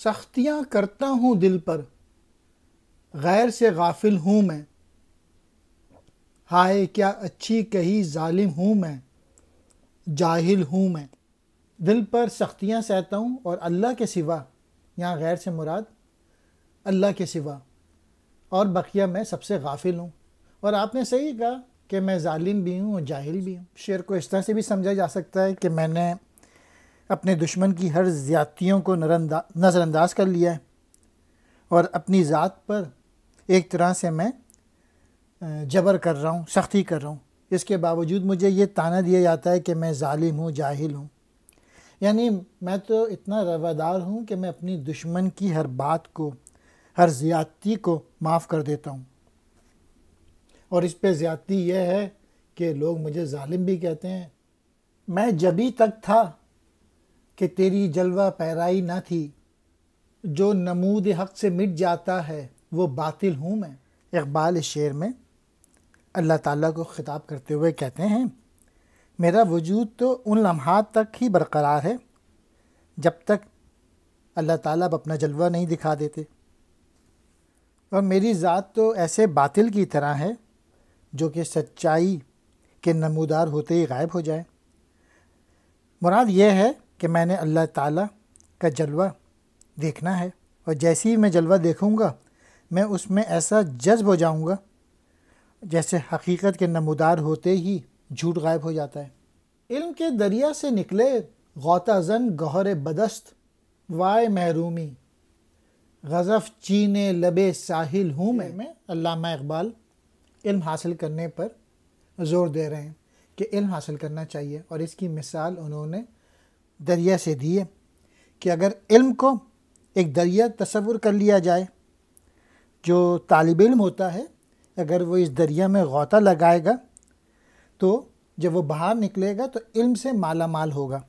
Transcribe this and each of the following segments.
سختیاں کرتا ہوں دل پر، غیر سے غافل ہوں میں، ہائے کیا اچھی کہی ظالم ہوں میں، جاہل ہوں میں۔ دل پر سختیاں سہتا ہوں اور اللہ کے سوا، یہاں غیر سے مراد اللہ کے سوا، اور بقیہ میں سب سے غافل ہوں۔ اور آپ نے صحیح کہا کہ میں ظالم بھی ہوں اور جاہل بھی ہوں۔ شعر کو اس طرح سے بھی سمجھا جا سکتا ہے کہ میں نے اپنے دشمن کی ہر زیادتیوں کو نظر انداز کر لیا ہے، اور اپنی ذات پر ایک طرح سے میں جبر کر رہا ہوں، سختی کر رہا ہوں۔ اس کے باوجود مجھے یہ طعنہ دیا جاتا ہے کہ میں ظالم ہوں، جاہل ہوں۔ یعنی میں تو اتنا روادار ہوں کہ میں اپنی دشمن کی ہر بات کو، ہر زیادتی کو معاف کر دیتا ہوں۔ اور اس پہ زیادتی یہ ہے کہ لوگ مجھے ظالم بھی کہتے ہیں۔ میں جبھی تک تھا کہ تیری جلوہ پیرائی نہ تھی، جو نمود حق سے مٹ جاتا ہے وہ باطل ہوں میں۔ اقبال اس شعر میں اللہ تعالیٰ کو خطاب کرتے ہوئے کہتے ہیں، میرا وجود تو ان لمحات تک ہی برقرار ہے جب تک اللہ تعالیٰ اب اپنا جلوہ نہیں دکھا دیتے، اور میری ذات تو ایسے باطل کی طرح ہے جو کہ سچائی کے نمودار ہوتے ہی غائب ہو جائے۔ مراد یہ ہے کہ میں نے اللہ تعالیٰ کا جلوہ دیکھنا ہے، اور جیسے ہی میں جلوہ دیکھوں گا میں اس میں ایسا جذب ہو جاؤں گا جیسے حقیقت کے نمودار ہوتے ہی جھوٹ غائب ہو جاتا ہے۔ علم کے دریا سے نکلے غوطہ زن گوہر بدست، وائے محرومی غزف چینے لبے ساحل ہوں میں۔ علامہ اقبال علم حاصل کرنے پر زور دے رہے ہیں کہ علم حاصل کرنا چاہیے، اور اس کی مثال انہوں نے دریا سے دی ہے کہ اگر علم کو ایک دریا تصور کر لیا جائے، جو طالب علم ہوتا ہے اگر وہ اس دریا میں غوطہ لگائے گا تو جب وہ باہر نکلے گا تو علم سے مالا مال ہوگا۔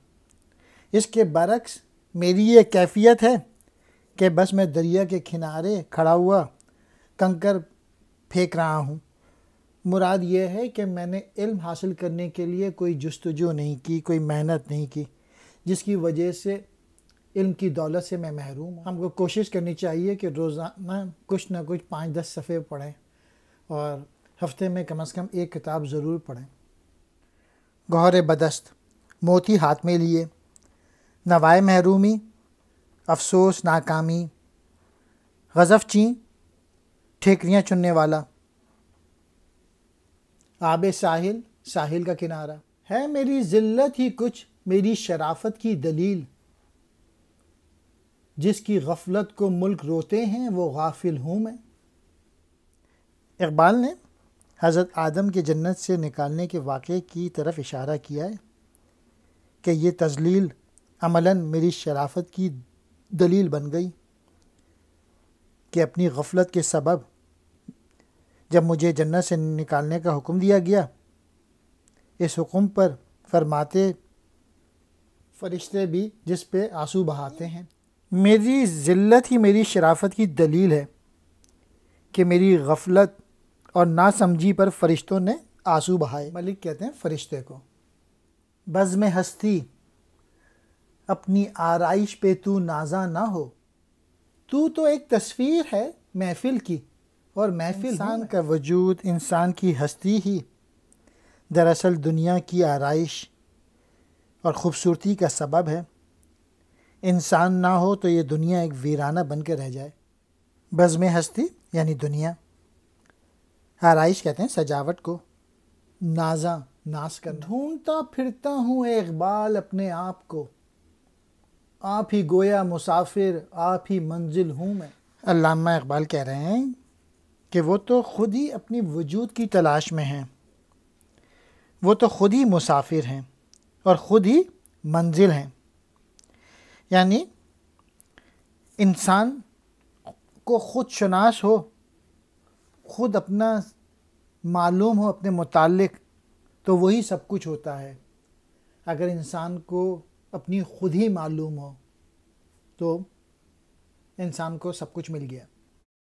اس کے برعکس میری یہ کیفیت ہے کہ بس میں دریا کے کنارے کھڑا ہوا کنکر پھینک رہا ہوں۔ مراد یہ ہے کہ میں نے علم حاصل کرنے کے لیے کوئی جستجو نہیں کی، کوئی محنت نہیں کی، جس کی وجہ سے علم کی دولت سے میں محروم ہوں۔ ہم کو کوشش کرنی چاہیے کہ روزانہ کچھ نہ کچھ 5-10 صفحے پڑھیں، اور ہفتے میں کم از کم ایک کتاب ضرور پڑھیں۔ گوہر بدست، موتی ہاتھ میں لیے، نوائے محرومی، افسوس ناکامی، غزف چین، ٹھیکریاں چننے والا، آب ساحل، ساحل کا کنارہ ہے، میری ذلت ہی کچھ میری شرافت کی دلیل، جس کی غفلت کو ملک روتے ہیں وہ غافل ہوں میں۔ اقبال نے حضرت آدم کے جنت سے نکالنے کے واقعے کی طرف اشارہ کیا ہے کہ یہ تذلیل عملاً میری شرافت کی دلیل بن گئی، کہ اپنی غفلت کے سبب جب مجھے جنت سے نکالنے کا حکم دیا گیا، اس حکم پر فرماتے فرشتے بھی جس پہ آنسو بہاتے ہیں۔ میری ذلت ہی میری شرافت کی دلیل ہے کہ میری غفلت اور ناسمجھی پر فرشتوں نے آنسو بہائے۔ ملک کہتے ہیں فرشتے کو۔ بزم ہستی اپنی آرائش پہ تو نازاں نہ ہو، تو ایک تصویر ہے محفل کی، اور محفل انسان کا وجود، انسان کی ہستی ہی دراصل دنیا کی آرائش اور خوبصورتی کا سبب ہے۔ انسان نہ ہو تو یہ دنیا ایک ویرانہ بن کے رہ جائے۔ بزم ہستی یعنی دنیا، آرائش کہتے ہیں سجاوٹ کو، نازاں ناز کرنا۔ ڈھونڈتا پھرتا ہوں اے اقبال اپنے آپ کو، آپ ہی گویا مسافر، آپ ہی منزل ہوں میں۔ علامہ اقبال کہہ رہے ہیں کہ وہ تو خود ہی اپنی وجود کی تلاش میں ہیں، وہ تو خود ہی مسافر ہیں اور خود ہی منزل ہیں۔ یعنی انسان کو خود شناس ہو، خود اپنا معلوم ہو اپنے متعلق، تو وہی سب کچھ ہوتا ہے۔ اگر انسان کو اپنی خود ہی معلوم ہو تو انسان کو سب کچھ مل گیا۔